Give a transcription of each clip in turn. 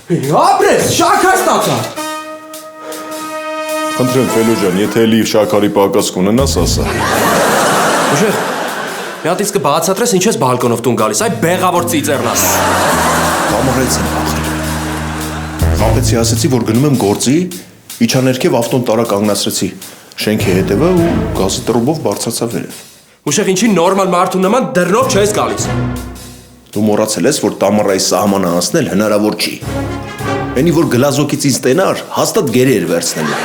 Ապրես, շաքար ստացա։ Խնդրեմ Ֆելո ջան, եթե էլի շաքարի պակաս կունենաս, ասա։ Ուժեղ, մի հատ իսկ բացատրես ինչ ես բալկոնով տուն գալիս, այ բեղավոր ծիծեռնաս։ Համառեց եմ ախր։ Խապեցի ասեցի, որ գնում եմ գործի, իջա ներքև ավտոն տարա կանգնացրեցի։ Շենքի հետևը ու գազի տրուբով բարձրացա վերև։ Ուժեղ, ինչի նորմալ մարդու նման դռնով չես գալիս։ Դու մոռացել ես, որ Տամարայի սահմանը անցնել հնարավոր չի։ Այնի որ գլազոկից ինձ տենար, հաստատ գերի էր վերցնելու։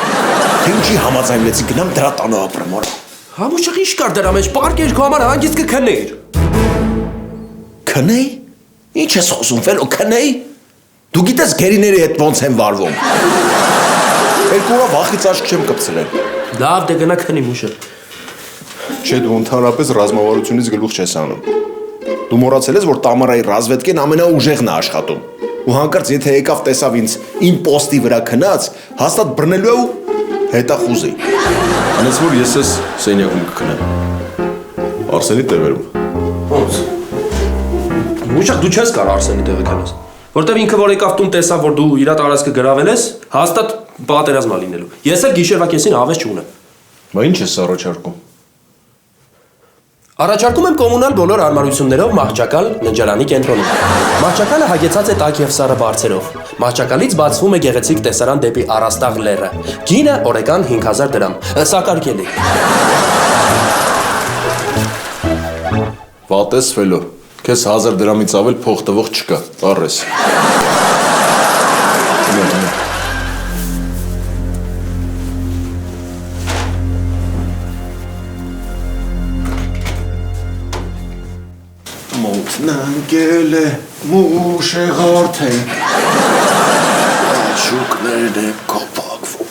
Թե ինչի համաձայնվեցի գնամ դրա տանը ապրեմ, արա։ Համուշեղ ինչ կար դրա մեջ, պարկեր քո համար հանգիստ կքնեիր։ Քնեի։ Ինչ ես խոսում, Ֆելո, քնեի։ Դու գիտես գերիների հետ ոնց են վարվում։ Երկու օր վախից աչք չեմ կպցրել։ Լավ, դե գնա քնի Ուժեղ։ Չէ, դու ընդհանրապես ռազմավարությունից գլուխ չես անում։ Դու մոռացել ես, որ Տամարայի ռազվետկեն ամենաուժեղն է աշխատում։ Ու հանկարծ եթե եկավ տեսավ ինձ իմ պոստի վրա քնած, հաստատ բռնելու է ու հետախուզի։ Անես որ ես ես սենյակում կքնեմ։ Արսենի տեղերում։ Ոնց։ Ուժեղ դու չես կարող Արսենի տեղը քնես։ Որտեւ ինքը որ եկավ տուն տեսավ, որ դու իր տարածքը գրավել ես, հաստատ պատերազմ է լինելու։ Ես էլ գիշերվա կեսին հավես չունեմ։ Բա ինչ ես առաջարկում։ Առաջարկում եմ կոմունալ բոլոր հարմարություններով մահճակալ ննջարանի կենտրոնում։ Մահճակալը հագեցած է տաք եւ սառը բարձերով։ Մահճակալից բացվում է գեղեցիկ տեսարան դեպի Արաստաղ լեռը։ Գինը օրեկան 5000 դրամ։ Սակարկելի։ Վատես Ֆելո, քեզ 1000 դրամից ավել փող տվող չկա, առես։ Մոտնանգել է մուշեղ արդեն, շուկներն է կապակվում։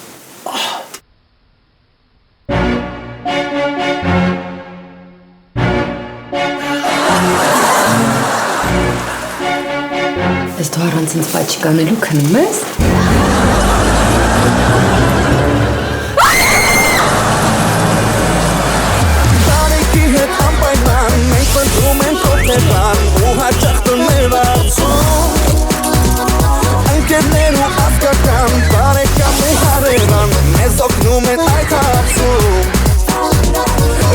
Ես դու առանց ինձ պաչիկ անելու քնում ես։ ու հաճախտներ արձում ընկերներ ու ասկական բարեկամ ու հարևան մեզ օգնում են այդ հարցում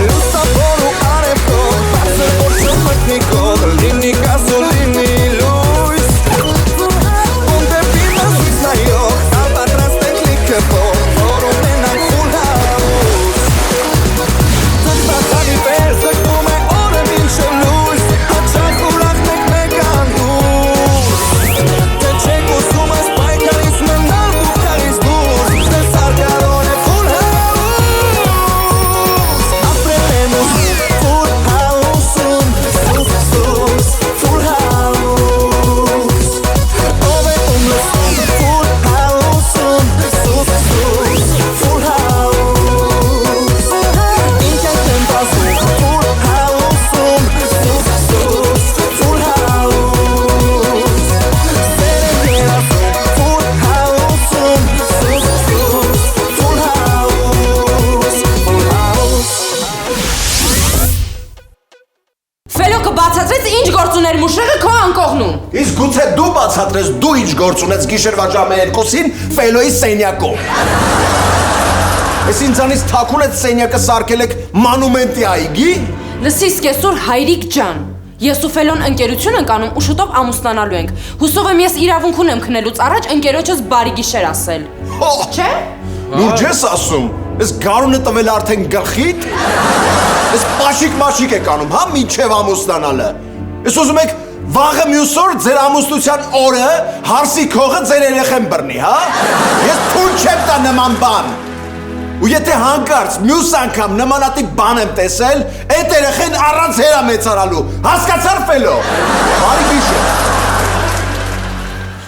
լուսավոր ու արևքով բարձր որ չմտնիկով լինի գազո լինի լույս ոնտեպի մասից նայող ապատրաստ ենք լիքվող որ ունենանք ուլ հարուս ծծատանի պես զգում է օրը մինչև լույս Իսկ գուցե դու բացատրես դու ինչ գործ ունես գիշերվա ժամը 2-ին Ֆելոյի սենյակում։ Ես ինձանից թաքուն այդ սենյակը սարքել եք մանումենտի այգի։ Լսի սկեսուր հայրիկ ջան, ես ու Ֆելոն ընկերություն ենք անում ու շուտով ամուսնանալու ենք։ Հուսով եմ ես իրավունք ունեմ քնելուց առաջ ընկերոջս բարի գիշեր ասել։ Չէ՞։ Լուրջ ես ասում։ Ես գարունը տվել արդեն գլխիդ։ Ես պաշիկ-մաշիկ եք անում, հա, մինչև ամուսնանալը։ Ես ուզում եք վաղը մյուս օր ձեր ամուսնության օրը հարսի քողը ձեր երեխեն բռնի, հա։ Ես թույլ չեմ տա նման բան։ Ու եթե հանկարծ մյուս անգամ նմանատիպ բան եմ տեսել, այդ երեխեն առանց հերա մեծանալու։ Հասկացար Ֆելո։ Բարի գիշեր։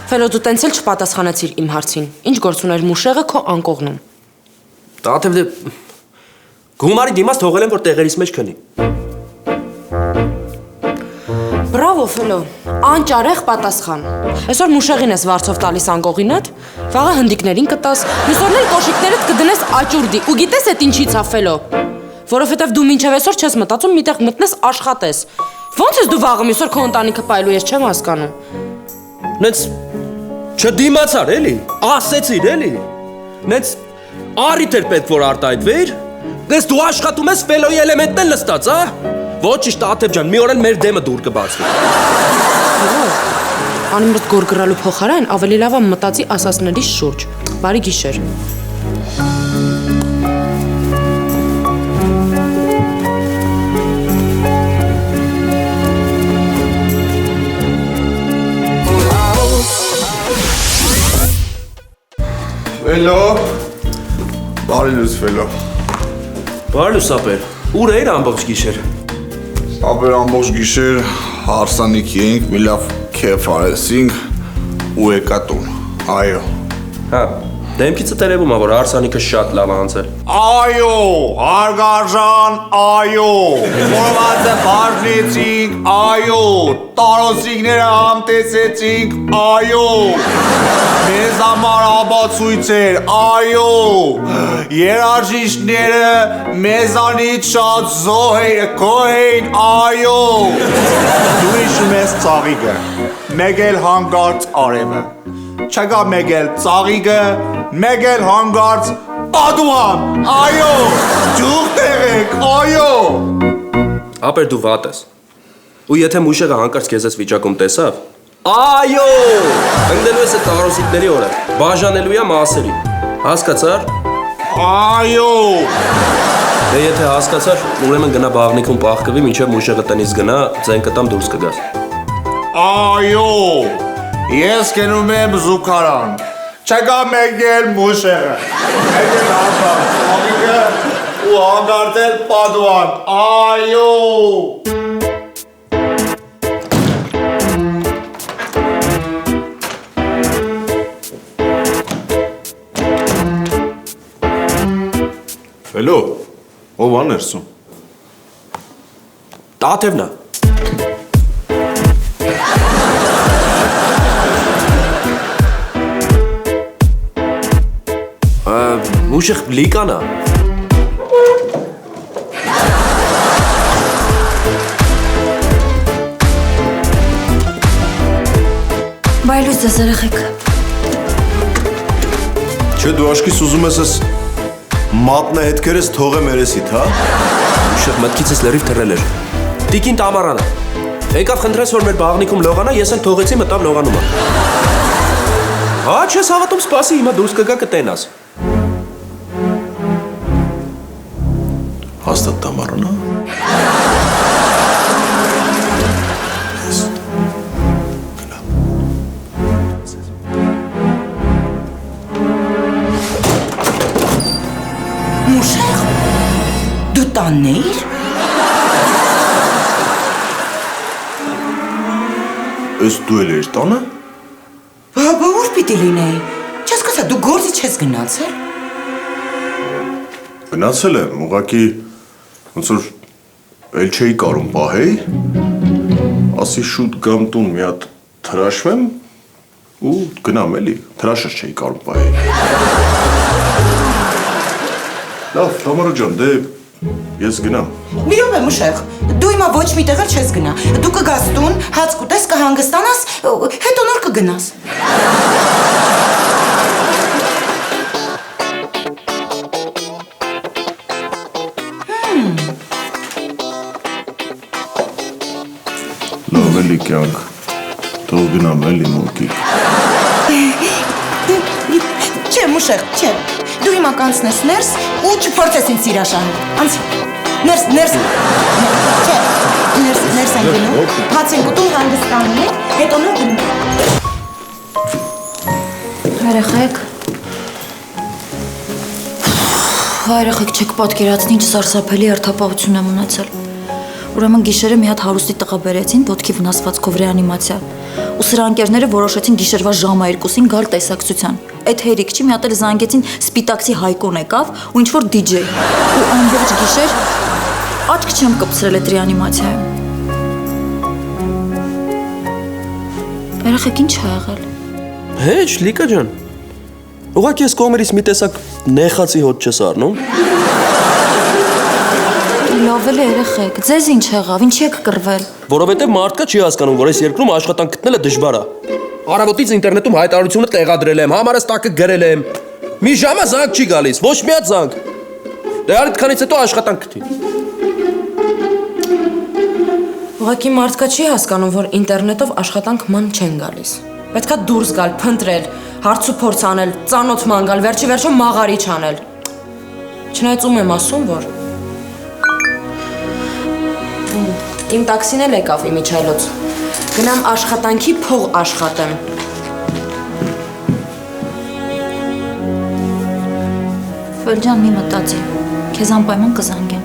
Ֆելո դու տենց էլ չպատասխանեցիր իմ հարցին։ Ինչ գործ ուներ մուշեղը քո անկողնում։ Տաթև դե գումարի դիմաց թողել եմ որ տեղերից մեջ քնի։ Բրավո Ֆելո, անճարեղ պատասխան։ Այսօր մուշեղին ես վարձով տալիս անկողինդ, վաղը հնդիկներին կտաս, մյուս օրն էլ կոշիկներդ կդնես աճուրդի, ու գիտես էդ ինչից ա Ֆելո։ Որովհետև դու մինչև այսօր չես մտածում միտեղ մտնես աշխատես։ Ոնց ես դու վաղը մյուս օր քո ընտանիքը պայելու ես չեմ հասկանում։ Նենց Չդիմացար էլի, ասեցիր էլի։ Նենց արիթ էր պետք որ արտահայտվեիր։ Դες դու աշխատում ես ֆելոյի էլեմենտն լստած, հա։ Ոչիշտ Աթև ջան, մի օր էլ մեր դեմը դուր կբացվի։ Անիմրդ գորգրալու փոխարեն ավելի լավ է մտածի ասածների շուրջ։ Բարի գիշեր։ Ֆելո։ Բարի լույս ֆելո։ Բարլուս ապեր, ուր էիր ամբողջ գիշեր։ Ապեր ամբողջ գիշեր հարսանիքի էինք, մի լավ քեֆ արեցինք ու եկա տուն։ Այո։ Հա, դեմքիցը տերևում է որ հարսանիքը շատ լավ է անցել։ Այո, հարգարժան, այո։ Որովհետև բաժնեցինք, այո։ Տարոսիկները համտեսեցինք, այո։ Մեզ համար ապացույցեր, այո։ Երաժիշտները մեզանից շատ գոհ էին, այո։ Դու հիշում ես ծաղիկը, մեկ էլ հանգարց արևը։ Չկա մեկ էլ ծաղիկը, մեկ էլ հանգարց պատուհան, այո, ջուղ տեղեք, այո։ Ապեր դու վատ ես։ Ու եթե մուշեղը հանկարծ քեզ այս վիճակում տեսավ, այո, ընկնելու ես այդ տարոսիկների օրը, բաժանելու է մասերի։ Հասկացար։ Այո։ Դե եթե հասկացար, ուրեմն գնա բաղնիքում պահկվի, մինչև մուշեղը տնից գնա, ձեն կտամ դուրս կգաս։ Այո։ Ես գնում եմ զուգարան։ Չկա մեկ էլ մուշեղը։ Մեկ էլ հանգարց ծաղիկը ու հանգարց էլ պատուհան, այո։ Ֆելո, ով ա ներսում։ Տաթևն է։ Մուշեղ լիկանա։ Բայլույս ձեզ երեխեք։ Չէ դու աշկիս ուզում ես ես մատնա հետքերս թողեմ երեսիդ, հա։ Մուշեղ մտքիցս լրիվ թռել էր։ Տիկին Տամարանը։ Եկավ խնդրես որ մեր բաղնիքում լողանա, ես էլ թողեցի մտավ լողանումը։ Հա, չես հավատում, սպասի, հիմա դուրս կգա կտենաս։ Հաստատ Տամարանը։ Մուշեղ, դու տանն էիր։ Ես դու էլ էիր տանը։ Բա ուր պիտի լինեի։ Չես կասա, դու գործի չես գնացել։ Գնացել եմ, ուղղակի ոնց որ էլ չէի կարում պահեի, ասի շուտ գամ տուն մի հատ թրաշվեմ ու գնամ էլի, թրաշը չէի կարում պահեի։ Լավ, Տամարա ջան, դե ես գնամ։ Մի րոպե Մուշեղ, դու հիմա ոչ մի տեղ չես գնա։ Դու կգաս տուն, հաց կուտես, կհանգստանաս, հետո նոր կգնաս։ Լավ էլի կյանք, թող գնամ էլի մոկիկ։ Չէ, Մուշեղ, չէ։ Դու հիմա կանցնես ներս ու չփորձես ինձ սիրաշահել։ Անցի։ Ներս։ Չէ, ներս են գնում։ Հաց են ուտում, հանգստանում եք, հետո նոր գնում։ Երեխեք։ Երեխեք, չեք պատկերացնի ինչ սարսափելի հերթապահություն եմ ունեցել։ Ուրեմն գիշերը մի հատ հարուստի տղա բերեցին, ոտքի վնասվածքով ռեանիմացիա։ Ու սրա ընկերները որոշեցին գիշերվա ժամը 2-ին գալ տեսակցության։ Այդ հերիք չի, մի հատ էլ զանգեցին Սպիտաքսի Հայկոն եկավ ու ինչ-որ DJ։ Ու ամբողջ գիշեր աչք չեմ կպցրել այդ ռեանիմացիայում։ Երեխեք ինչ ա եղել։ Հեչ, Լիկա ջան։ Ուղղակի ես կողմերից մի տեսակ նեխացի հոտ չես առնում։ Լավ էլ երեխեք, ձեզ ինչ եղավ, ինչի եք կռվել։ Որովհետև մարդկա չի հասկանում, որ այս երկրում աշխատանք գտնելը դժվար է։ Առավոտից ինտերնետում հայտարարությունը տեղադրել եմ, համարս տակը գրել եմ։ Մի ժամը զանգ չի գալիս, ոչ մի հատ զանգ։ Դե այդքանից հետո աշխատանք գտի։ Ուղղակի մարդկա չի հասկանում, որ ինտերնետով աշխատանք ման չեն գալիս։ Պետքա դուրս գալ, փնտրել, հարց ու փորձ անել, ծանոթ ման գալ, վերջի վերջո մաղարիչ անել։ Չնայած ում եմ ասում, որ իմ տաքսին էլ եկավ իմիջայլոց։ Գնամ աշխատանքի փող աշխատեմ։ Ֆելջան մի մտածի, քեզ անպայման կզանգեն։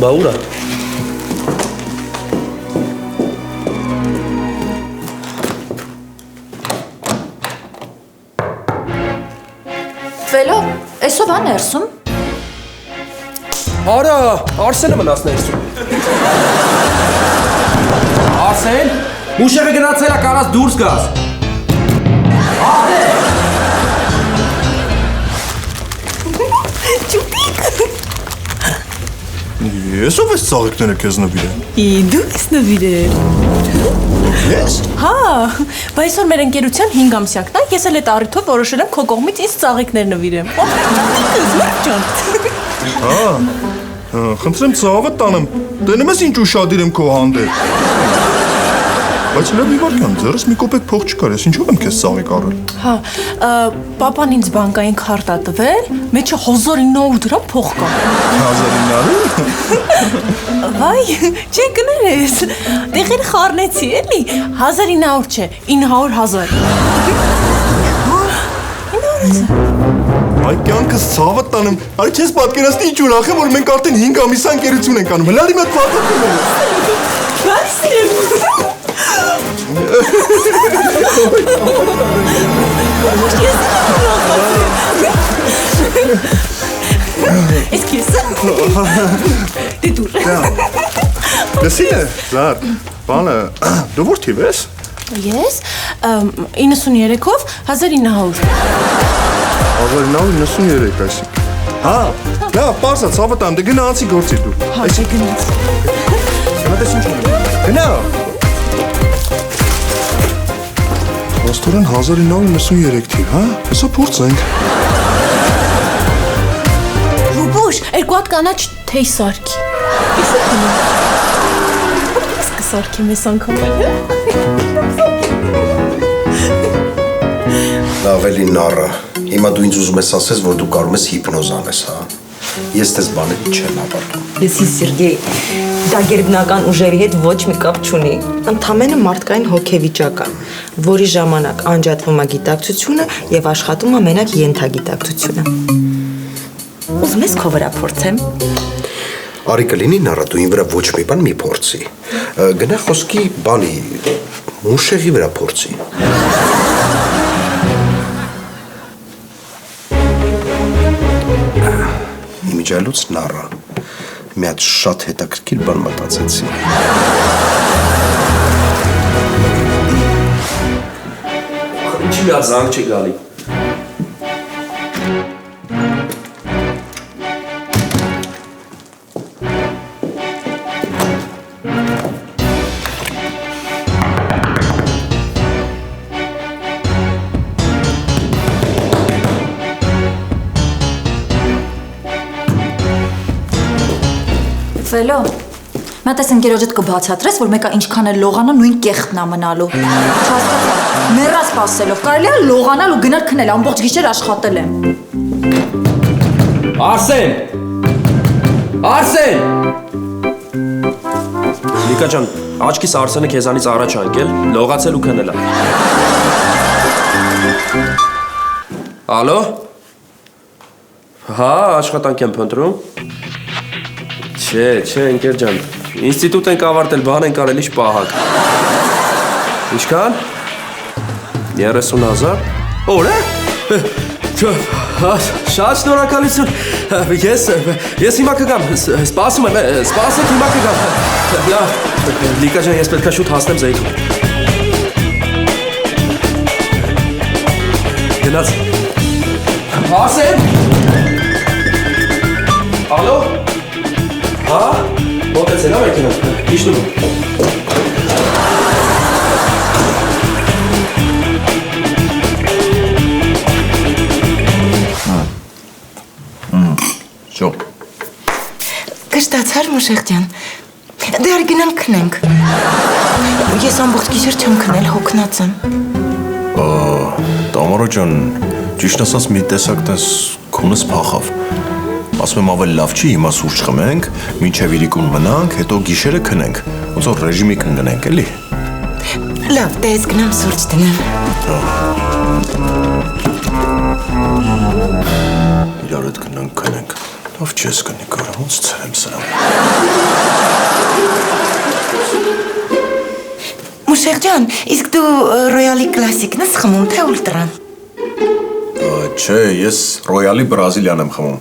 Բա ուր է։ Ֆելո, էսով ա ներսում։ Արա, Արսենը մնաց ներսում։ Արսեն, մուշեղը գնացել է, կարաս դուրս գաս։ Եսով ես ծաղիկները քեզ նվիրել։ Դու ես նվիրել։ Ես։ Հա, բայց այսօր մեր ընկերության 5 ամսյակն է, ես էլ այդ առիթով որոշել եմ քո կողմից ինձ ծաղիկներ նվիրեմ։ Խնդրեմ ծավը տանեմ։ Տենում ես ինչ ուշադիր եմ քո հանդեպ։ Բայց լավ մի վարքան, ձեռս մի կոպեկ փող չկար, ես ինչով եմ քեզ ծաղիկ առել։ Հա, պապան ինձ բանկային քարտ ա տվել, մեջը 1900 դրամ փող կա։ 1900։ Վայ, չէ կներես։ Տեղերը խառնեցի, էլի։ 1900 չէ, 900,000։ Այ կյանքս ցավը տանեմ։ Արի չես պատկերացնի ինչ ուրախ եմ, որ մենք արդեն 5 ամիս ընկերություն ենք անում։ Հլալի մոտ պատասխանում եմ։ Excuse. Դե դուր։ Լսինը, Զար, բանը, դու որ թիվ ես։ Ես 93-ով 1900։ 1993 այսինքն։ Հա, լավ, պարզա, ցավը տամ, դե գնա անցի գործի դու։ Հա, չէ գնաց։ Գնաց ինչ ունի։ Գնա։ Ոստորեն 1993 թիվ, հա։ Հեսա փորձենք։ Ռուբուշ, երկու հատ կանաչ թեյ սարքի։ Իսկ դու։ Իսկ սարքի մեզ անգամ էլ։ Ավելի նառը։ Հիմա դու ինձ ուզում ես ասես, որ դու կարող ես հիպնոզ անես, հա։ Ես դες բաները չեմ հավատում։ Լսի Սերգեյ, դա գերբնական ուժերի հետ ոչ մի կապ չունի։ Ընդամենը մարդկային հոգեվիճակ է, որի ժամանակ անջատվում է գիտակցությունը եւ աշխատում է մենակ ենթագիտակցությունը։ Ուզում ես քո վրա փորձեմ։ Արի կլինի նառը, դու ին վրա ոչ մի բան մի փորձի։ Գնա խոսքի բանի, մուշեղի վրա փորձի։ Իմիջայլոց նառը, մի հատ շատ հետաքրքիր բան մտածեցի։ Ինչի մի հատ զանգ չի գալի։ Ֆելո, մատես ընկերոջդ կբացատրես, որ մեկը ինչքան է լողանա, նույն կեղտն է մնալու։ Չհասկացա, մեռա սպասելով, կարելի է լողանալ ու գնալ քնել, ամբողջ գիշեր աշխատել եմ։ Արսեն! Արսեն! Լիկա ջան, աչքիս Արսենը քեզանից առաջ անկել, լողացել ու քնելա։ Ալո? Հա, աշխատանք եմ փնտրում։ Չէ, ընկեր ջան, ինստիտուտ ենք ավարտել, բան ենք արել, ինչ պահակ։ Ինչքան? 30,000? Օր է? Շատ շնորհակալություն։ Ես հիմա կգամ, սպասում եմ, սպասեք հիմա կգամ։ Լավ, Լիկա ջան, ես պետք է շուտ հասնեմ Զեյթուն։ Գնաց։ Հասեմ։ Ալո։ Հա, մոտեցել ա մեքենան, իջնում։ Մուշեղ ջան։ Դե արի գնանք քնենք։ Ես ամբողջ գիշեր չեմ քնել, հոգնած եմ։ Տամարա ջան, ճիշտ ասած մի տեսակ տես քունս փախավ։ Ասում եմ ավելի լավ չի հիմա սուրճ խմենք, մինչև իրիկուն մնանք, հետո գիշերը քնենք։ Ոնց որ ռեժիմի կընկնենք, էլի։ Լավ, դե ես գնամ սուրճ դնեմ։ Իրար հետ գնանք քնենք։ Լավ չես կնի կարա, ոնց ցերեմ սրան։ Մուշեղ ջան, իսկ դու ռոյալի կլասիկն ես խմում, թե ուլտրան։ Չէ, ես ռոյալի բրազիլյան եմ խմում։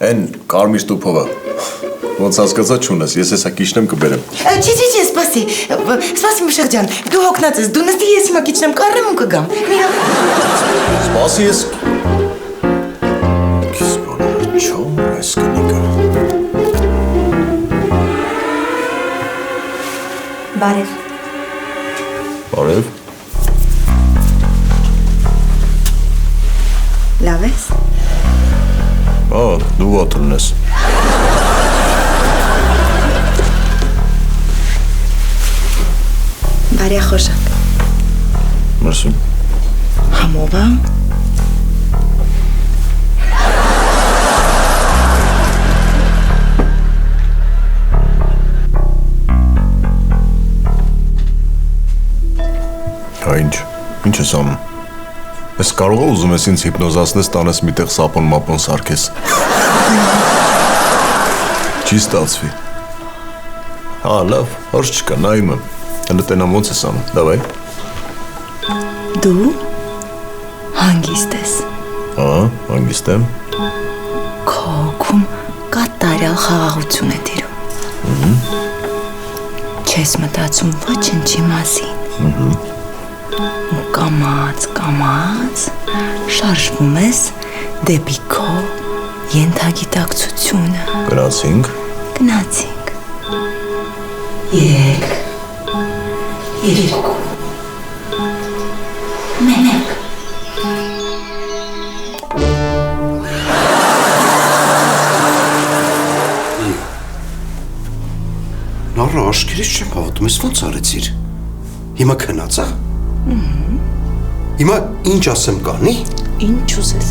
Այն կարմիր տուփովը։ Ոնց հասկացա չունես, ես հեսա կիչնեմ կբերեմ։ Չի, սպասի։ Սպասի Մուշեղ ջան, դու հոգնած ես, դու նստի ես հիմա կիչնեմ կառեմ ու կգամ։ Սպասի ես։ Կիսպաներ չոմ այս կնիկը։ Բարև։ Բարև։ Լավ ես։ Դու ոտրն ես։ Բարյա խոշակ։ Մերսի։ Համովա։ Ինչ ես անում։ Ես կարող ուզում ես ինձ հիպնոզացնես տանես միտեղ սապոն մապոն սարքես։ Չի ստացվի։ Լավ, հարց չկա, նայում եմ։ Հələ տենամ ոնց ես անում, դավայ։ Դու հանգիստ ես։ Հանգիստ եմ։ Քո հոգում կատարյալ խաղաղություն է տիրում։ Չես մտածում ոչինչի մասին։ Ու կամաց շարժվում ես դեպի քո ենթագիտակցությունը։ Գնացինք։ Եկ, երկու, մենակ։ Նորա աշկերից չեմ հավատում, ես ոնց արեցիր։ Հիմա քնած է։ Հիմա ինչ ասեմ կանի։ Ինչ ուզես։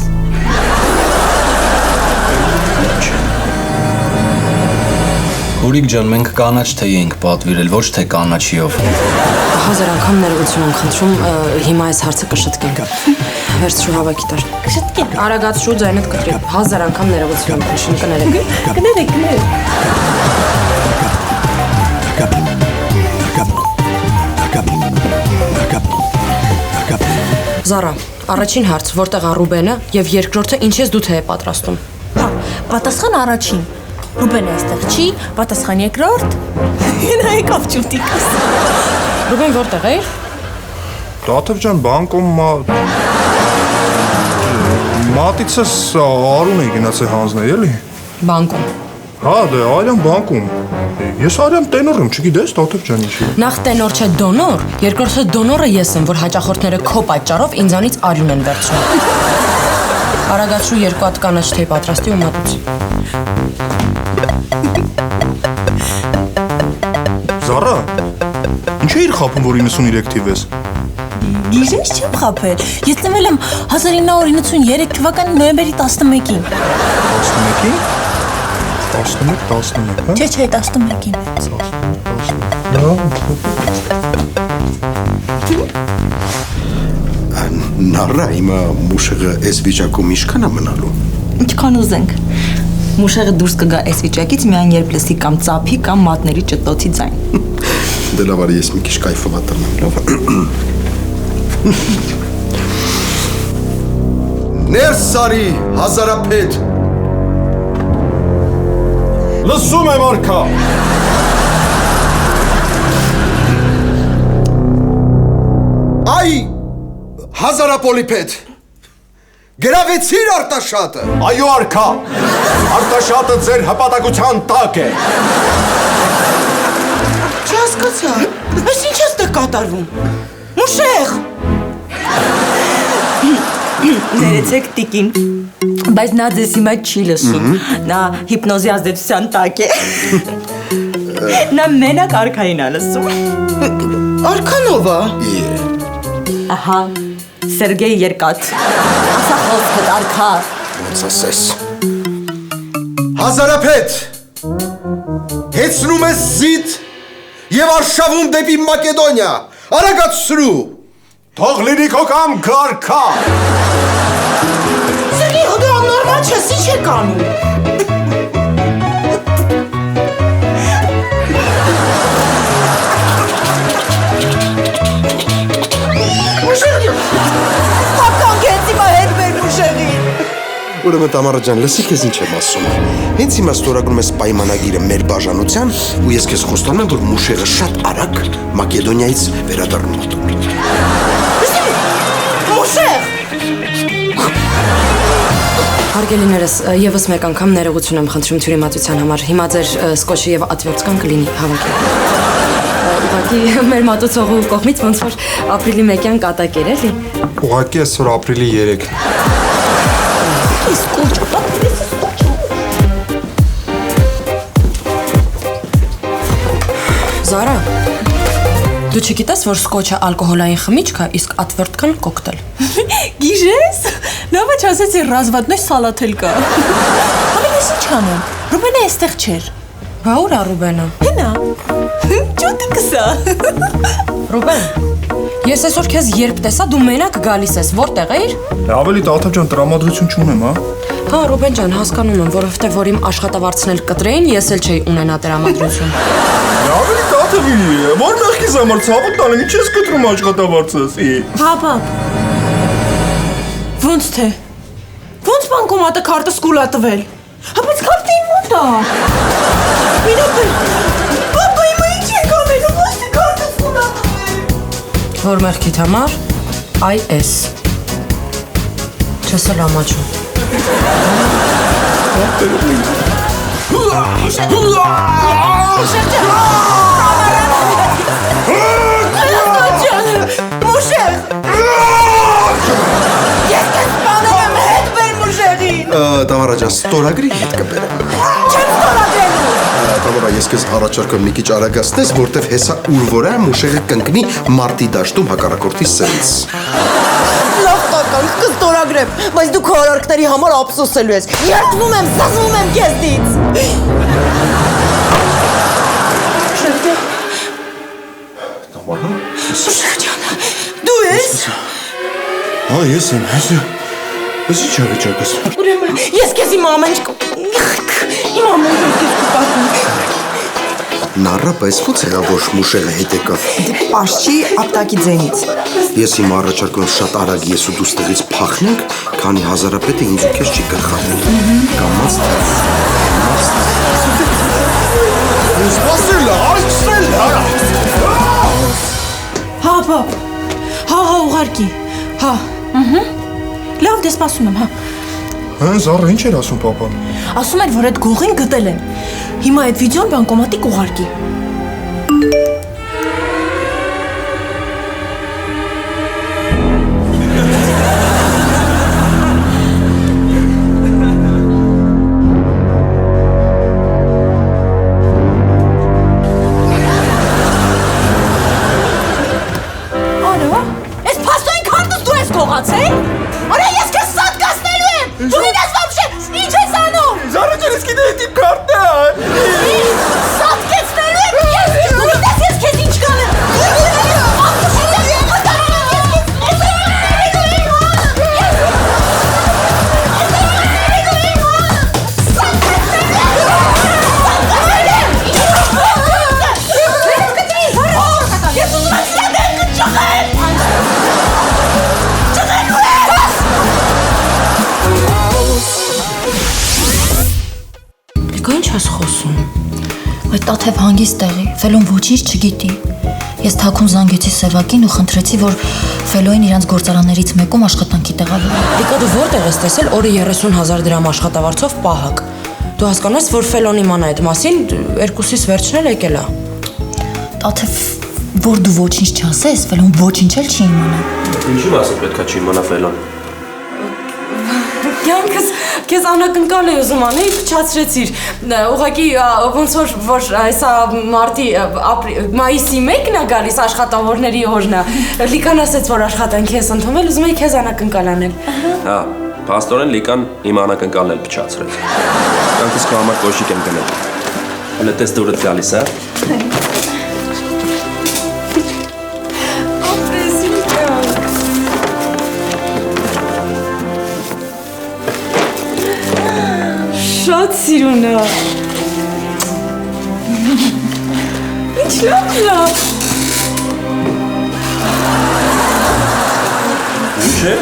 Հուրիկ ջան, մենք կանաչ թեյ ենք պատվիրել, ոչ թե կանաչիով։ 1000 անգամ ներողություն եմ խնդրում, հիմա այս հարցը կշտկենք։ Վերցրու հավաքի տար։ Կշտկենք։ Արագացրու ձայնդ կտրի։ 1000 անգամ ներողություն եմ խնդրում, կներեք։ Կներեք։ Զարա, առաջին հարց, որտեղ է Ռուբենը, եւ երկրորդը ինչ ես դու թե է պատրաստում։ Պատասխան առաջին։ Ռուբենը այստեղ չի, պատասխան երկրորդ։ Նայեք ավճուտիկս։ Ռուբեն որտեղ է։ Տաթև ջան, բանկում մատիցս Արուն է գնացել հանձնել, էլի։ Բանկում։ Դե Արյան բանկում։ Ես Արյան տենոր եմ, չգիտես, Տաթև ջան ինչի։ Նախ տենոր չէ դոնոր, երկրորդը դոնորը ես եմ, որ հաճախորդները քո պատճառով ինձանից արյուն են վերցնում։ Արագացրու 2 հատ կանաչ թեյ պատրաստի ու մատուցի։ Զարա, ինչ է իր խափում, որ 93 թիվ ես։ Գիժես չեմ խափել։ Ես ծնվել եմ 1993 թվականի նոյեմբերի 11-ին։ 11-ին։ 11, հա։ Չէ, 11-ին։ Նորա հիմա մուշեղը այս վիճակում ինչքան է մնալու։ Ինչքան ուզենք։ Մուշեղը դուրս կգա այս վիճակից միայն երբ լսի կամ ծափի կամ մատների ճտոցի ձայն։ Դե լավ արի ես մի քիչ կայֆովա տրնեմ, լավ։ Ներս արի, հազարապետ։ Լսում եմ արքա։ Այ հազարապոլիպետ։ Գրավեցիր Արտաշատը։ Այո արքա։ Արտաշատը ձեր հպատակության տակ է։ Չհասկացա։ Այս ինչ է ստեղ կատարվում։ Մուշեղ։ Ներեցեք տիկին։ Բայց նա ձեզ հիմա չի լսում։ Նա հիպնոզի ազդեցության տակ է։ Նա մենակ արքային անասում։ Արքանովա։ Ահա, Սերգեյ Երկաթ։ Ասա խոսքդ արքա։ Ոնց ասես։ Հազարապետ։ Հեցնում ես զիտ եւ արշավում դեպի Մակեդոնիա։ Արագացրու։ Թող լինի քո կամքը արքա։ Սերգեյ, դու աննորմալ չես, ինչ եք անում։ Ուրեմն Տամարա ջան, լսի քեզ ինչ եմ ասում։ Հենց հիմա ստորագրում ես պայմանագիրը մեր բաժանության ու ես քեզ խոստանում եմ, որ Մուշեղը շատ արագ Մակեդոնիայից վերադառնում է։ Մուշեղ։ Հարգելիներս, եւս մեկ անգամ ներողություն եմ խնդրում թյուրիմացության համար։ Հիմա ձեր սկոչի եւ ատվյորցկան կլինի հավաքել։ Ուղղակի մեր մատուցողու կողմից ոնց որ ապրիլի 1-յան կատակ էր, էլի։ Ուղղակի այսօր ապրիլի 3։ Զարա, դու չգիտես, որ սկոչը ալկոհոլային խմիչք է, իսկ ատվերտքան կոկտեյլ։ Գիժես, լավը չասեցի ռազվատնոյ սալաթել կա։ Ամենես ինչ անեմ, Ռուբենը այստեղ չէր։ Բա ուր է Ռուբենը։ Հենա, ճոտի կսա։ Ռուբեն, ես այսօր քեզ երբ տեսա, դու մենակ գալիս ես, որտեղ էիր։ Ավելի Տաթև ջան տրամադրություն չունեմ, հա։ Հա, Ռուբեն ջան, հասկանում եմ, որովհետև որ իմ աշխատավարձն էլ կտրեին, ես էլ չէի ունենա տրամադրություն։ Ավելի Տաթևի, որ մեղքիս համար ցավոտ տալեմ, ինչ ես կտրում աշխատավարձս։ Հապա։ Ոնց թե։ Ոնց բանկոմատը քարտը սկուլա տվել։ Հա բայց քարտը իմ մոտ է։ Մինապել։ Պապա իմ ինչ եք ամենը, ոնց թե քարտը սկուլա տվել։ Որ մեղքիդ համար, IS։ Չես էլ ամաչում։ Մուշեղ։ Ես կես բաներ եմ հետ բեր Մուշեղին։ Տամարա ջան, ստորագրի հետ կբերեմ։ Չեմ ստորագրելու։ Տամարա, ես քեզ առաջարկում մի քիչ արագացնես, որտեվ հեսա ուր որ է Մուշեղը կընկնի մարտի դաշտում հակառակորդի սենից։ Լավ տականք կստորագրեմ, բայց դու քո արարքների համար ափսոսելու ես։ Երդվում եմ, զզվում եմ քեզնից։ Տամարա։ Դու ես։ Հա, ես եմ, ես ինչ է վիճակս։ Ուրեմն, ես քեզ իմ ամեն ինչ իմ ամեն ինչ քեզ կպատմեմ։ Նառը, բայց ո՞նց եղավ, որ Մուշեղը հետ եկավ։ Պաշտի ապտակի ձենից։ Ես հիմա առաջարկում եմ շատ արագ ես ու դու ստեղից փախնենք, քանի հազարապետը ինձ ու քեզ չի կրխատել։ Կամաց Սպասել, այցել, հարա։ Հա, պապ։ Հա, ուղարկի։ Հա։ Լավ, դե սպասում եմ, հա։ Հա, Զառը ինչ էր ասում պապան։ Ասում էր, որ այդ գողին գտել են։ Հիմա այդ վիդեոն բանկոմատի կուղարկի։ Արա, այս փաստային քարտս դու ես կողացել։ Արա, ես քեզ սատկացնելու եմ։ Դու գիտես вообще ինչ ես անում։ Զառը ջան, ես գիտեի դիպ քարտն է։ Սատկեցնելու եմ ես։ Դու գիտես ես քեզ ինչ կանեմ։ Ինչ ես խոսում։ Այդ Տաթև հանգիստ տեղի, Ֆելոն ոչինչ չգիտի։ Ես թաքուն զանգեցի Սևակին ու խնդրեցի, որ Ֆելոին իրանց գործարաններից մեկում աշխատանքի տեղավորի։ Դիկա դու որտեղ ես տեսել օրը 30,000 դրամ աշխատավարձով պահակ։ Դու հասկանաս, որ Ֆելոն իմանա այդ մասին, երկուսից վերջն էլ եկել է։ Տաթև, որ դու ոչինչ չասես, Ֆելոն ոչինչ էլ չի իմանա։ Ինչի՞ մասը պետքա չի իմանա Ֆելոն։ կյանքս քեզ անակնկալ է ուզում անել, փչացրեցիր։ Ուղղակի ոնց որ այսա մարտի մայիսի 1-ն է գալիս աշխատավորների օրն է։ Լիկան ասեց, որ աշխատանքի ես ընդունվել, ուզում եի քեզ անակնկալ անել։ Հա, փաստորեն Լիկան իմ անակնկալն էլ փչացրեց։ Կյանքս քո համար կոշիկ եմ գնել։ Հələ տես դուրդ գալիս, հա։ Շատ սիրուն է։ Ինչ լավ։ Ինչ է։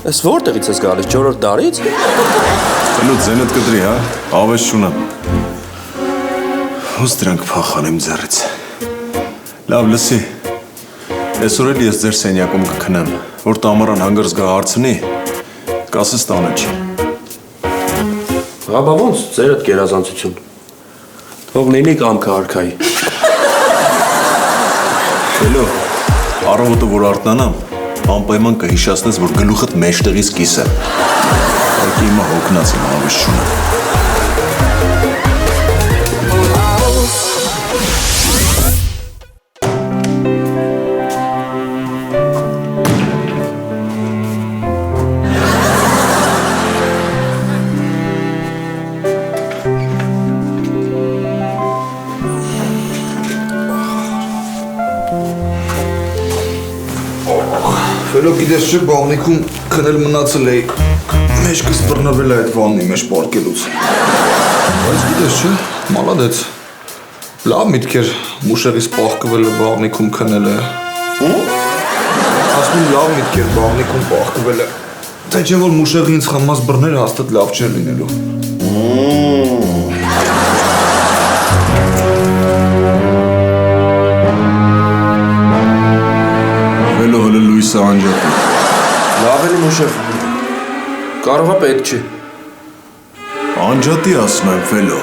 Ես որտեղից ես գալիս, 4-րդ դարից։ Ֆելո ձենդ կդրի, հա, ավես չունեմ։ Ոնց դրանք փախանեմ ձեռից։ Լավ, լսի։ Այսօր էլ ես ձեր սենյակում կքնեմ, որ տամարան հանգրս գա հարցնի, կասես տանը չի։ Հա, բա ոնց, ձերդ գերազանցություն։ Թող լինի կամքը արքայի։ Ֆելո, առավոտը որ արթնանամ, անպայման կհիշացնես, որ գլուխդ մեջտեղից կիս է։ Այդ իմը հոգնած եմ, ավես չունեմ։ Ֆելո գիտես չէ, բաղնիքում քնել մնացել էի։ Մեջքս բռնվել է այդ վաննի մեջ պարկելուց։ Բայց գիտես չէ, մալադեց։ Լավ միտք էր մուշեղից պաղկվելը բաղնիքում քնելը։ Ասում լավ միտք էր բաղնիքում պաղկվելը։ Թե չէ որ մուշեղի ինձ խմած բռները հաստատ լավ չէր լինելու։ Ֆելո հələ լույսը անջատի։ Լավ էլի մուշեղ։ Կարող է պետք չի։ Անջատի ասում եմ, Ֆելո։